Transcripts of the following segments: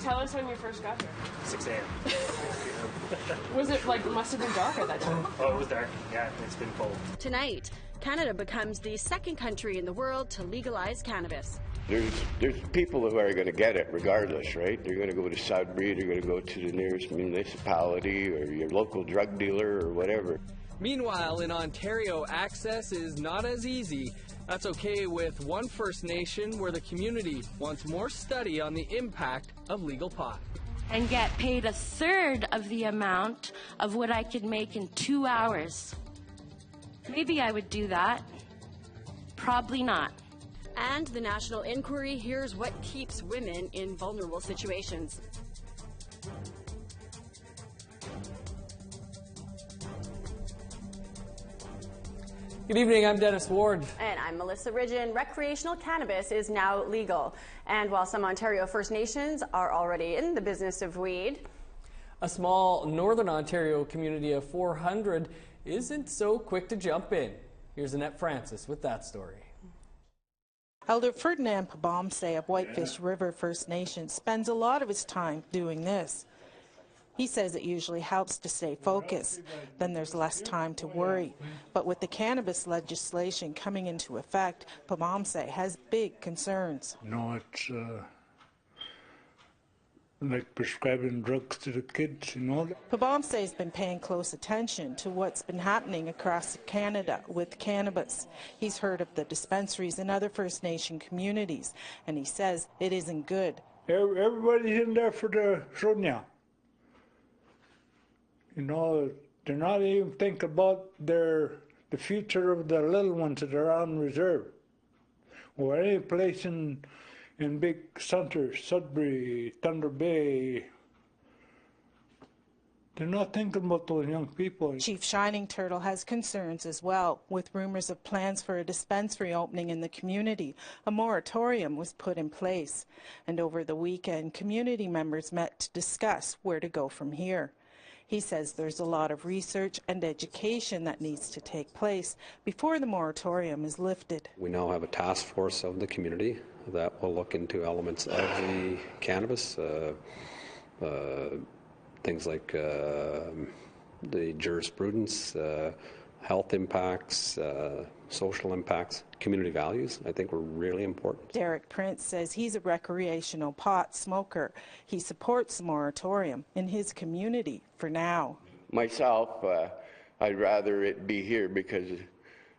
Tell us when you first got here. 6 a.m. Was it like, must have been dark at that time? Oh, it was dark. Yeah, it's been cold. Tonight, Canada becomes the second country in the world to legalize cannabis. There's people who are going to get it regardless, right? They're going to go to Sudbury, they're going to go to the nearest municipality or your local drug dealer or whatever. Meanwhile, in Ontario, access is not as easy. That's okay with one First Nation where the community wants more study on the impact of legal pot. And get paid a third of the amount of what I could make in 2 hours. Maybe I would do that. Probably not. And the National Inquiry hears what keeps women in vulnerable situations. Good evening, I'm Dennis Ward. And I'm Melissa Ridgen. Recreational cannabis is now legal. And while some Ontario First Nations are already in the business of weed, a small Northern Ontario community of 400 isn't so quick to jump in. Here's Annette Francis with that story. Elder Ferdinand Pabomse of Whitefish River First Nation spends a lot of his time doing this. He says it usually helps to stay focused. Then there's less time to worry. But with the cannabis legislation coming into effect, Pabomse has big concerns. No, it's like prescribing drugs to the kids, you know. Pabomse has been paying close attention to what's been happening across Canada with cannabis. He's heard of the dispensaries in other First Nation communities, and he says it isn't good. Everybody's in there for the Sonia. You know, they're not even thinking about the future of the little ones that are on reserve. Or any place in big centers, Sudbury, Thunder Bay. They're not thinking about those young people. Chief Shining Turtle has concerns as well. With rumors of plans for a dispensary opening in the community, a moratorium was put in place. And over the weekend, community members met to discuss where to go from here. He says there's a lot of research and education that needs to take place before the moratorium is lifted. We now have a task force of the community that will look into elements of the cannabis, things like the jurisprudence, health impacts, social impacts, community values. I think were really important. Derek Prince says he's a recreational pot smoker. He supports the moratorium in his community for now. Myself, I'd rather it be here because,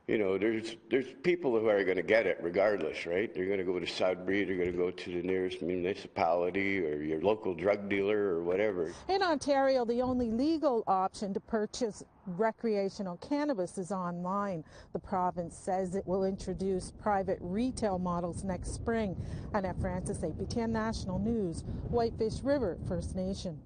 you know, there's people who are going to get it regardless, right? They're going to go to Sudbury, they're going to go to the nearest municipality or your local drug dealer or whatever. In Ontario, the only legal option to purchase recreational cannabis is online. The province says it will introduce private retail models next spring. Annette Francis, APTN National News, Whitefish River First Nation.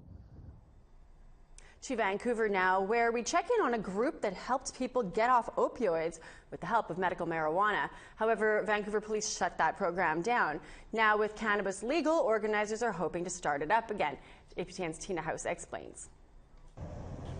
To Vancouver now, where we check in on a group that helped people get off opioids with the help of medical marijuana. However, Vancouver police shut that program down. Now with cannabis legal, organizers are hoping to start it up again. APTN's Tina House explains.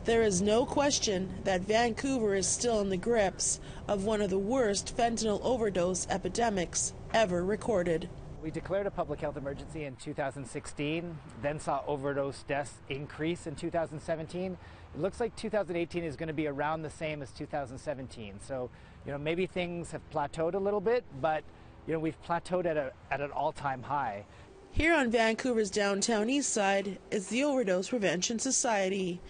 There is no question that Vancouver is still in the grips of one of the worst fentanyl overdose epidemics ever recorded. We declared a public health emergency in 2016, then saw overdose deaths increase in 2017. It looks like 2018 is going to be around the same as 2017. So, you know, maybe things have plateaued a little bit, but, you know, we've plateaued at an all-time high. Here on Vancouver's downtown east side is the Overdose Prevention Society.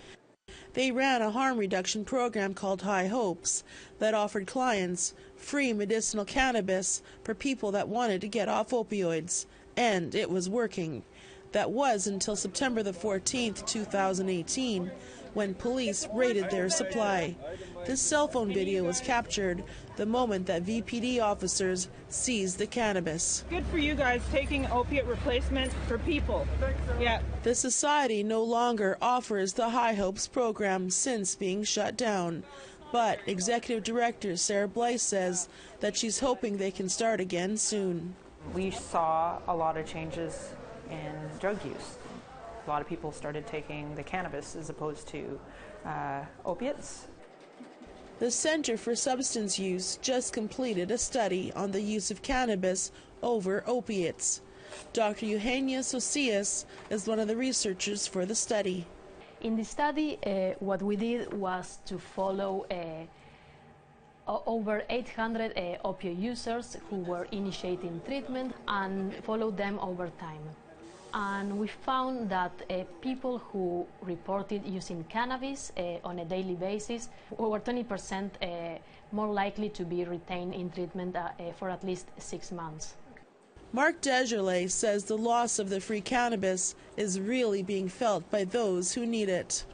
They ran a harm reduction program called High Hopes that offered clients free medicinal cannabis for people that wanted to get off opioids, and it was working. That was until September the 14th, 2018, when police raided their supply. This cell phone video was captured the moment that VPD officers seized the cannabis. Good for you guys taking opiate replacement for people. Yeah. The society no longer offers the High Hopes program since being shut down. But Executive Director Sarah Blythe says that she's hoping they can start again soon. We saw a lot of changes in drug use. A lot of people started taking the cannabis as opposed to opiates. The Center for Substance Use just completed a study on the use of cannabis over opiates. Dr. Eugenia Socias is one of the researchers for the study. In the study, what we did was to follow over 800 opioid users who were initiating treatment and followed them over time. And we found that people who reported using cannabis on a daily basis were 20% more likely to be retained in treatment for at least 6 months. Mark Desjardins says the loss of the free cannabis is really being felt by those who need it.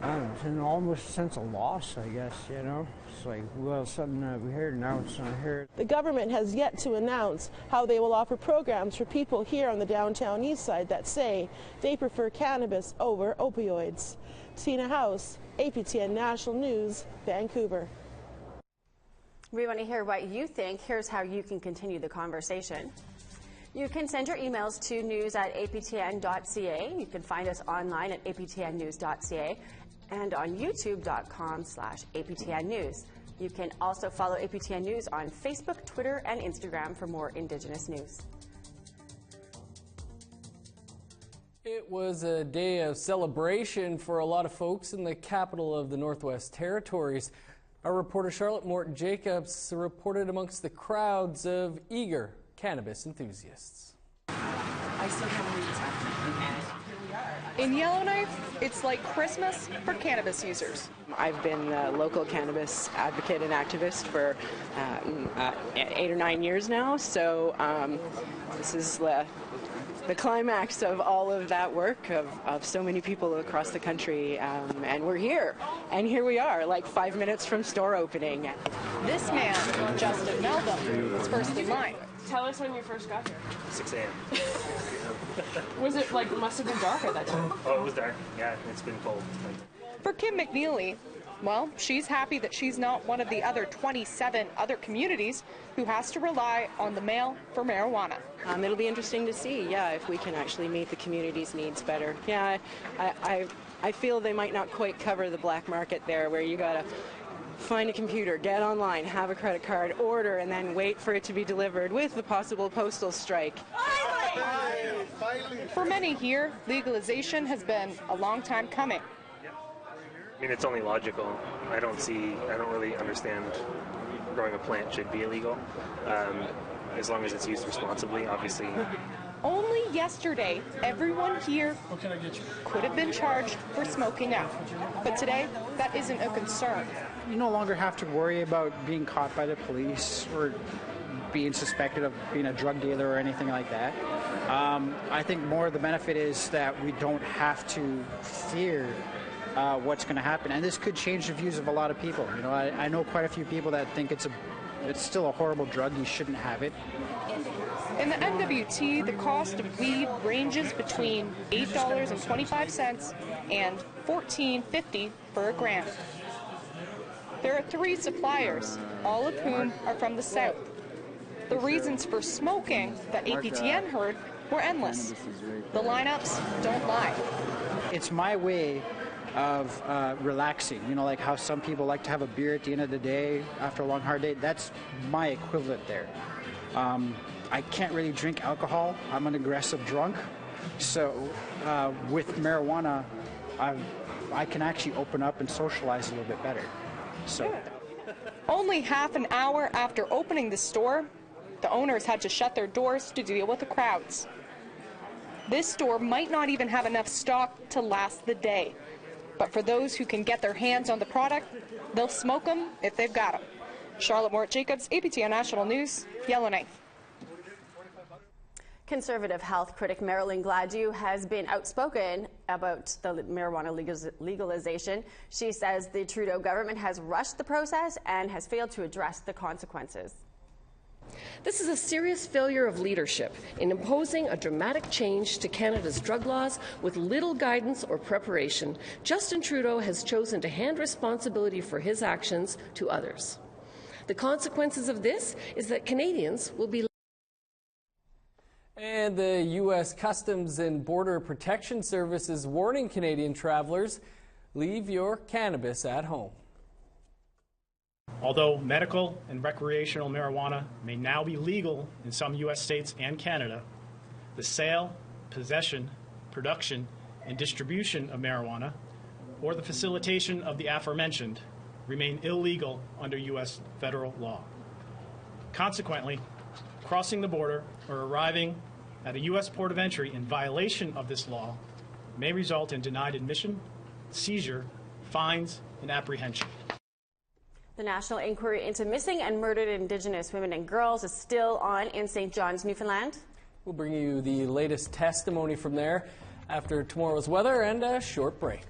I don't know, it's an almost sense of loss, I guess, you know. It's like, well, something that we heard, now it's not here. The government has yet to announce how they will offer programs for people here on the downtown east side that say they prefer cannabis over opioids. Tina House, APTN National News, Vancouver. We want to hear what you think. Here's how you can continue the conversation. You can send your emails to news@aptn.ca. You can find us online at aptnnews.ca and on youtube.com/aptn news. You can also follow APTN News on Facebook, Twitter, and Instagram for more Indigenous news. It was a day of celebration for a lot of folks in the capital of the Northwest Territories. Our reporter Charlotte Mort-Jacobs reported amongst the crowds of eager cannabis enthusiasts. I still have weeds after. In Yellowknife, it's like Christmas for cannabis users. I've been a local cannabis advocate and activist for 8 or 9 years now, so this is the climax of all of that work of so many people across the country, and we're here. And here we are, like 5 minutes from store opening. This man, Justin Meldum, is first in line. Tell us when you first got here. 6 a.m. Was it like, must have been dark at that time? Oh, it was dark. Yeah, it's been cold. For Kim McNeely, well, she's happy that she's not one of the other 27 other communities who has to rely on the mail for marijuana. It'll be interesting to see, if we can actually meet the community's needs better. Yeah, I feel they might not quite cover the black market there, where you gotta find a computer, get online, have a credit card, order, and then wait for it to be delivered with the possible postal strike. For many here, legalization has been a long time coming. I mean, it's only logical. I don't really understand growing a plant should be illegal, as long as it's used responsibly, obviously. Only yesterday, everyone here could have been charged for smoking out. But today, that isn't a concern. You no longer have to worry about being caught by the police or being suspected of being a drug dealer or anything like that. I think more of the benefit is that we don't have to fear what's going to happen, and this could change the views of a lot of people. You know, I know quite a few people that think it's still a horrible drug. You shouldn't have it. In the NWT, the cost of weed ranges between $8.25 and $14.50 for a gram. There are 3 suppliers, all of whom are from the South. The reasons for smoking that APTN heard were endless. The lineups don't lie. It's my way of relaxing, you know, like how some people like to have a beer at the end of the day after a long, hard day. That's my equivalent there. I can't really drink alcohol. I'm an aggressive drunk. So with marijuana, I can actually open up and socialize a little bit better. So. Only half an hour after opening the store, the owners had to shut their doors to deal with the crowds. This store might not even have enough stock to last the day. But for those who can get their hands on the product, they'll smoke them if they've got them. Charlotte Mort-Jacobs, APTN National News, Yellowknife. Conservative health critic Marilyn Gladu has been outspoken about the marijuana legalization. She says the Trudeau government has rushed the process and has failed to address the consequences. This is a serious failure of leadership in imposing a dramatic change to Canada's drug laws with little guidance or preparation. Justin Trudeau has chosen to hand responsibility for his actions to others. The consequences of this is that Canadians will be. And the U.S. Customs and Border Protection Service is warning Canadian travelers, leave your cannabis at home. Although medical and recreational marijuana may now be legal in some U.S. states and Canada, the sale, possession, production, and distribution of marijuana, or the facilitation of the aforementioned, remain illegal under U.S. federal law. Consequently, crossing the border or arriving at a U.S. port of entry in violation of this law may result in denied admission, seizure, fines, and apprehension. The national inquiry into missing and murdered Indigenous women and girls is still on in St. John's, Newfoundland. We'll bring you the latest testimony from there after tomorrow's weather and a short break.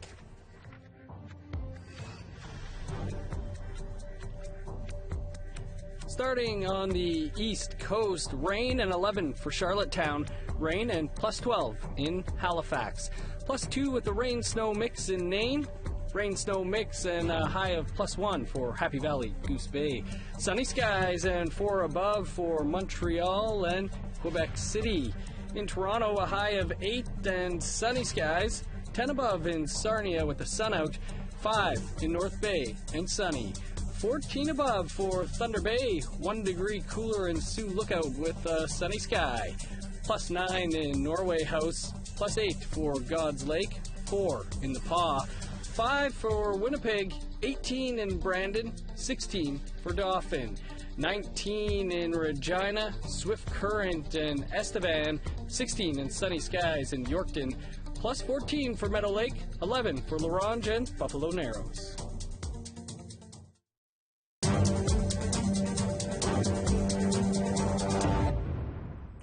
Starting on the east coast, rain and 11 for Charlottetown, rain and plus 12 in Halifax, plus 2 with the rain-snow mix in Nain, rain-snow mix and a high of plus 1 for Happy Valley, Goose Bay, sunny skies and 4 above for Montreal and Quebec City. In Toronto, a high of 8 and sunny skies, 10 above in Sarnia with the sun out, 5 in North Bay and sunny. 14 above for Thunder Bay, 1 degree cooler in Sioux Lookout with a sunny sky. Plus 9 in Norway House, plus 8 for God's Lake, 4 in the Paw, 5 for Winnipeg, 18 in Brandon, 16 for Dauphin, 19 in Regina, Swift Current and Estevan, 16 in sunny skies in Yorkton, plus 14 for Meadow Lake, 11 for La Ronge and Buffalo Narrows.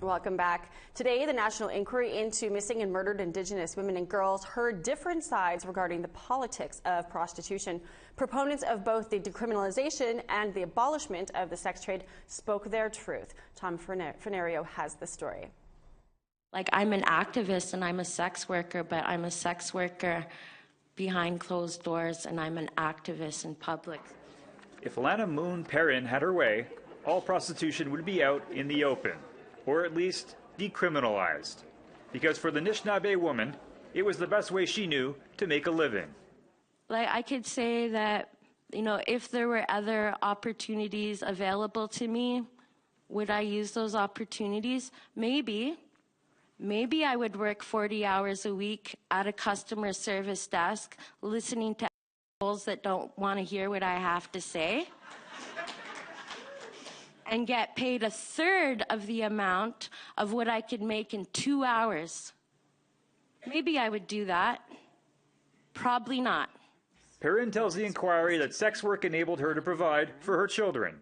Welcome back. Today, the national inquiry into missing and murdered Indigenous women and girls heard different sides regarding the politics of prostitution. Proponents of both the decriminalization and the abolishment of the sex trade spoke their truth. Tom Fernario has the story. Like, I'm an activist and I'm a sex worker, but I'm a sex worker behind closed doors and I'm an activist in public. If Lana Moon Perrin had her way, all prostitution would be out in the open, or at least decriminalized. Because for the Anishinaabe woman, it was the best way she knew to make a living. Like, I could say that, you know, if there were other opportunities available to me, would I use those opportunities? Maybe. Maybe I would work 40 hours a week at a customer service desk, listening to assholes that don't want to hear what I have to say, and get paid a third of the amount of what I could make in 2 hours. Maybe I would do that. Probably not. Perrin tells the inquiry that sex work enabled her to provide for her children,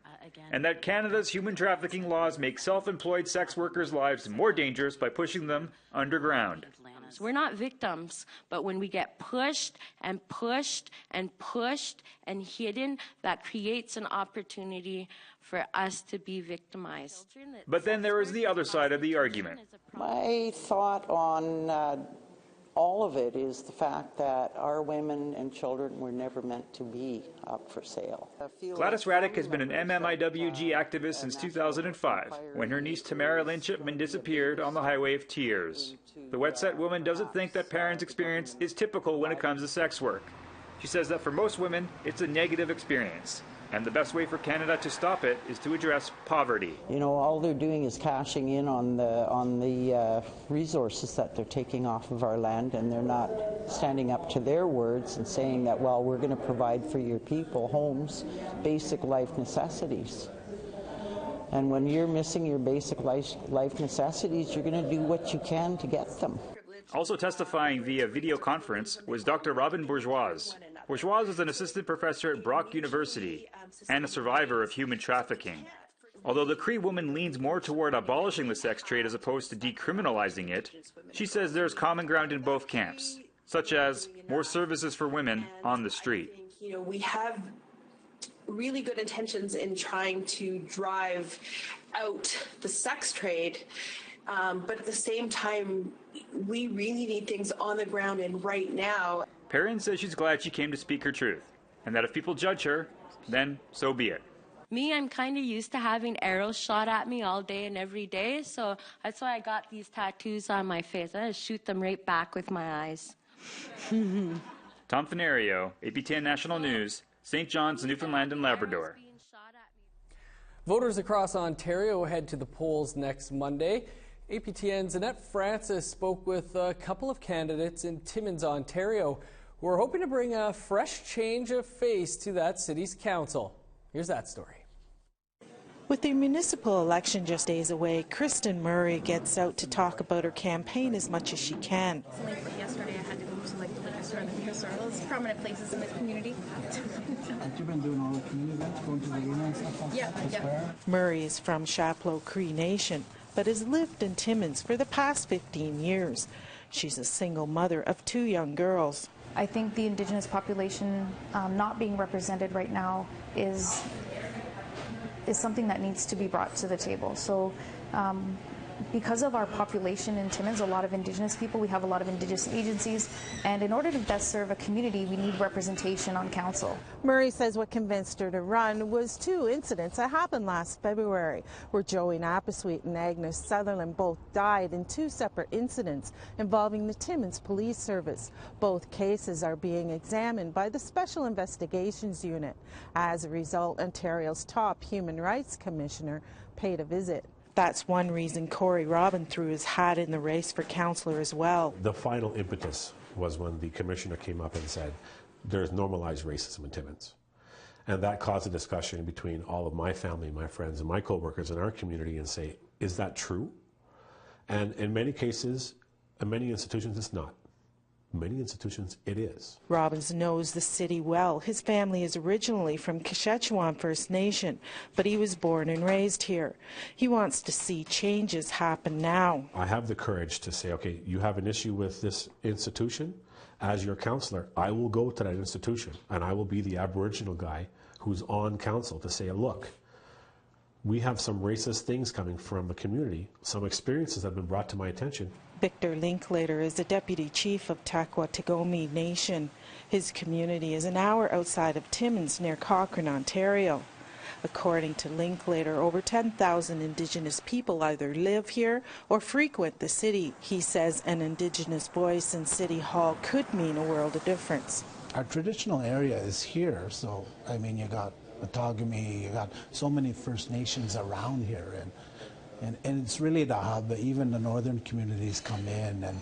and that Canada's human trafficking laws make self-employed sex workers' lives more dangerous by pushing them underground. We're not victims, but when we get pushed and pushed and pushed and hidden, that creates an opportunity for us to be victimized. But then there is the other side of the argument. My thought on all of it is the fact that our women and children were never meant to be up for sale. Gladys Raddick has been an MMIWG activist since 2005, when her niece Tamara Lynn Chipman disappeared on the Highway of Tears. The Wet Set woman doesn't think that Perrin's experience is typical when it comes to sex work. She says that for most women, it's a negative experience, and the best way for Canada to stop it is to address poverty. You know, all they're doing is cashing in on the resources that they're taking off of our land, and they're not standing up to their words and saying that, well, we're going to provide for your people homes, basic life necessities. And when you're missing your basic life necessities, you're going to do what you can to get them. Also testifying via video conference was Dr. Robin Bourgeois. Bourgeois is an assistant professor at Brock University and a survivor of human trafficking. Although the Cree woman leans more toward abolishing the sex trade as opposed to decriminalizing it, she says there's common ground in both camps, such as more services for women on the street. You know, we have really good intentions in trying to drive out the sex trade, but at the same time, we really need things on the ground and right now. Perrin says she's glad she came to speak her truth, and that if people judge her, then so be it. Me, I'm kind of used to having arrows shot at me all day and every day, so that's why I got these tattoos on my face. I just shoot them right back with my eyes. Tom Fenario, APTN National News, St. John's, Newfoundland and Labrador. Voters across Ontario head to the polls next Monday. APTN's Annette Francis spoke with a couple of candidates in Timmins, Ontario, who are hoping to bring a fresh change of face to that city's council. Here's that story. With the municipal election just days away, Kristen Murray gets out to talk about her campaign as much as she can. Yesterday I had to go to the liquor store and the beer store, those prominent places in the community. Have you been doing all the community events, going to the arena and stuff like that? Yeah. Murray is from Chapleau Cree Nation, but has lived in Timmins for the past 15 years. She's a single mother of 2 young girls. I think the Indigenous population not being represented right now is something that needs to be brought to the table. So because of our population in Timmins, a lot of Indigenous people, we have a lot of Indigenous agencies, and in order to best serve a community, we need representation on council. Murray says what convinced her to run was 2 incidents that happened last February, where Joey Napasweet and Agnes Sutherland both died in 2 separate incidents involving the Timmins Police Service. Both cases are being examined by the Special Investigations Unit. As a result, Ontario's top Human Rights Commissioner paid a visit. That's one reason Corey Robin threw his hat in the race for councillor as well. The final impetus was when the commissioner came up and said, there's normalized racism in Timmins. And that caused a discussion between all of my family, my friends, and my co-workers in our community and say, is that true? And in many cases, in many institutions, it's not. In many institutions, it is. Robbins knows the city well. His family is originally from Kashechewan First Nation, but he was born and raised here. He wants to see changes happen now. I have the courage to say, okay, you have an issue with this institution. As your councillor, I will go to that institution, and I will be the Aboriginal guy who's on council to say, look, we have some racist things coming from the community. Some experiences have been brought to my attention. Victor Linklater is the deputy chief of Taquatagomi Nation. His community is an hour outside of Timmins, near Cochrane, Ontario. According to Linklater, over 10,000 Indigenous people either live here or frequent the city. He says an Indigenous voice in City Hall could mean a world of difference. Our traditional area is here, so I mean, you got Outagamie, you got so many First Nations around here, and it's really the hub. Even the northern communities come in, and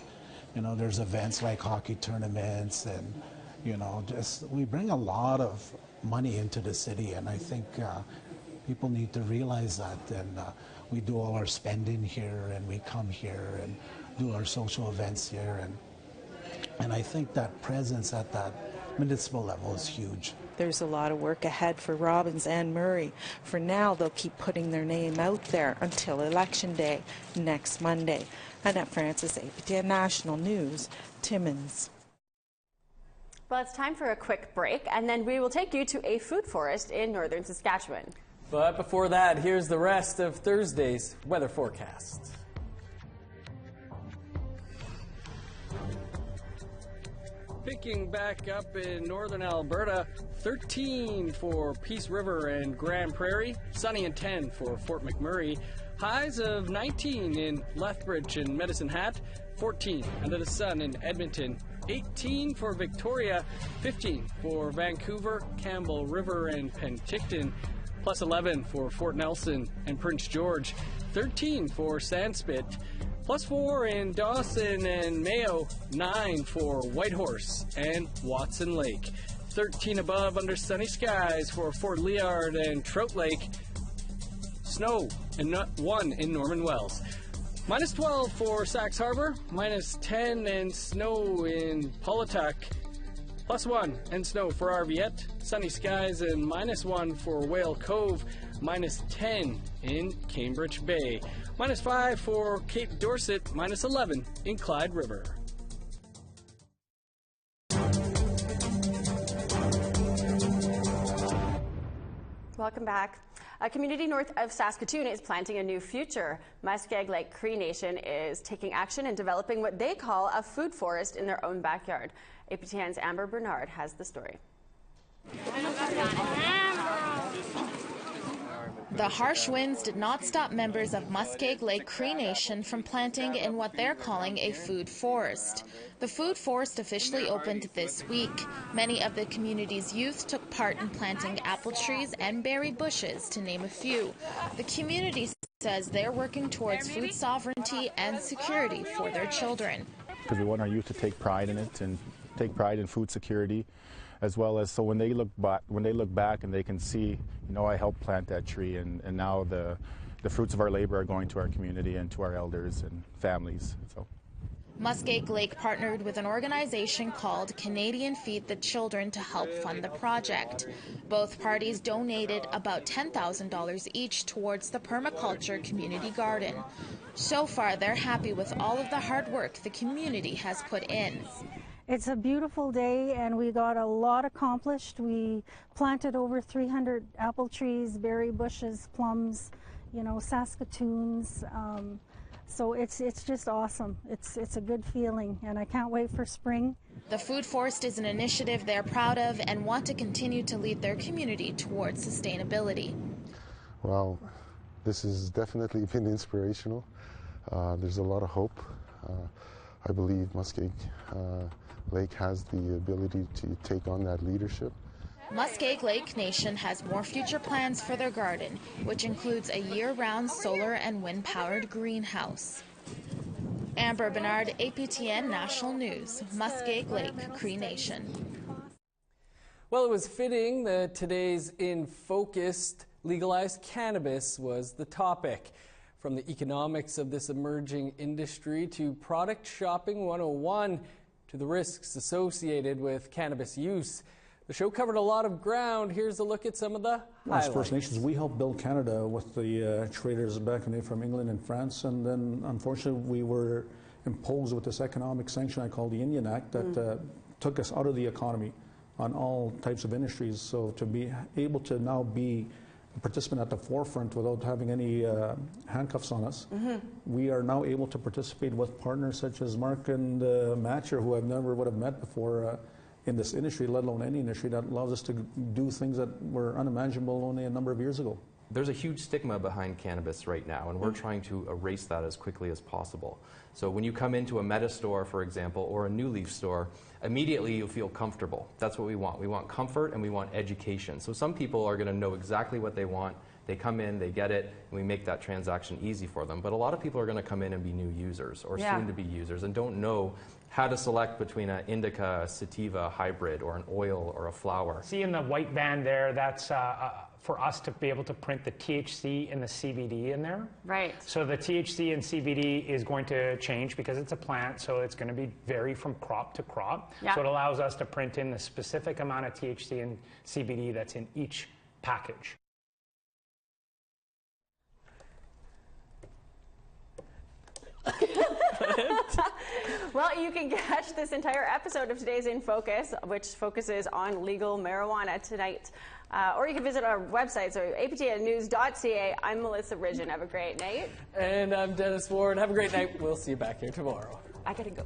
you know, there's events like hockey tournaments, and you know, just we bring a lot of money into the city, and I think people need to realize that. And we do all our spending here, and we come here and do our social events here, and I think that presence at that municipal level is huge. There's a lot of work ahead for Robbins and Murray. For now, they'll keep putting their name out there until Election Day next Monday. Annette Francis, APTN National News, Timmins. Well, it's time for a quick break, and then we will take you to a food forest in northern Saskatchewan. But before that, here's the rest of Thursday's weather forecast. Picking back up in northern Alberta, 13 for Peace River and Grand Prairie, sunny and 10 for Fort McMurray, highs of 19 in Lethbridge and Medicine Hat, 14 under the sun in Edmonton, 18 for Victoria, 15 for Vancouver, Campbell River and Penticton, plus 11 for Fort Nelson and Prince George, 13 for Sandspit, plus 4 in Dawson and Mayo, 9 for Whitehorse and Watson Lake, 13 above under sunny skies for Fort Liard and Trout Lake, snow and 1 in Norman Wells, minus 12 for Sax Harbor, minus 10 and snow in Paulatuck, plus 1 and snow for Arviette, sunny skies and minus 1 for Whale Cove, minus 10 in Cambridge Bay, minus 5 for Cape Dorset, minus 11 in Clyde River. Welcome back. A community north of Saskatoon is planting a new future. Muskeg Lake Cree Nation is taking action and developing what they call a food forest in their own backyard. APTN's Amber Bernard has the story. The harsh winds did not stop members of Muskeg Lake Cree Nation from planting in what they're calling a food forest. The food forest officially opened this week. Many of the community's youth took part in planting apple trees and berry bushes, to name a few. The community says they're working towards food sovereignty and security for their children. Because we want our youth to take pride in it and take pride in food security, as well as so when they look back and they can see, I helped plant that tree, and now the fruits of our labor are going to our community and to our elders and families. So. Muskeg Lake partnered with an organization called Canadian Feed the Children to help fund the project. Both parties donated about $10,000 each towards the permaculture community garden. So far, they're happy with all of the hard work the community has put in. It's a beautiful day and we got a lot accomplished. We planted over 300 apple trees, berry bushes, plums, Saskatoons. So it's just awesome. It's a good feeling and I can't wait for spring. The Food Forest is an initiative they're proud of and want to continue to lead their community towards sustainability. Well, this has definitely been inspirational. There's a lot of hope. I believe Muskeg Lake has the ability to take on that leadership. Muskeg Lake Nation has more future plans for their garden, which includes a year-round solar and wind-powered greenhouse. Amber Bernard, APTN National News, Muskeg Lake, Cree Nation. Well, it was fitting that today's In Focus, legalized cannabis, was the topic. From the economics of this emerging industry to product shopping 101 to the risks associated with cannabis use. The show covered a lot of ground. Here's a look at some of the highlights. As First Nations, we helped build Canada with the traders back in the day from England and France, and then unfortunately we were imposed with this economic sanction I call the Indian Act that took us out of the economy on all types of industries. So to be able to now be a participant at the forefront without having any handcuffs on us, we are now able to participate with partners such as Mark and Matcher, who I never would have met before in this industry, let alone any industry, that allows us to do things that were unimaginable only a number of years ago. There's a huge stigma behind cannabis right now, and we're trying to erase that as quickly as possible. So when you come into a Meta store, for example, or a New Leaf store, immediately you feel comfortable. That's what we want. We want comfort and we want education. So some people are going to know exactly what they want. They come in, they get it, and we make that transaction easy for them. But a lot of people are going to come in and be new users or soon-to-be users and don't know how to select between an indica, a sativa hybrid, or an oil or a flower. See in the white band there, that's for us to be able to print the THC and the CBD in there. Right. So the THC and CBD is going to change because it's a plant, so it's going to vary from crop to crop. Yeah. So it allows us to print in the specific amount of THC and CBD that's in each package. Well, you can catch this entire episode of today's In Focus, which focuses on legal marijuana tonight. Or you can visit our website, so aptnnews.ca. I'm Melissa Ridgen. Have a great night. And I'm Dennis Ward. Have a great night. We'll see you back here tomorrow. I gotta go.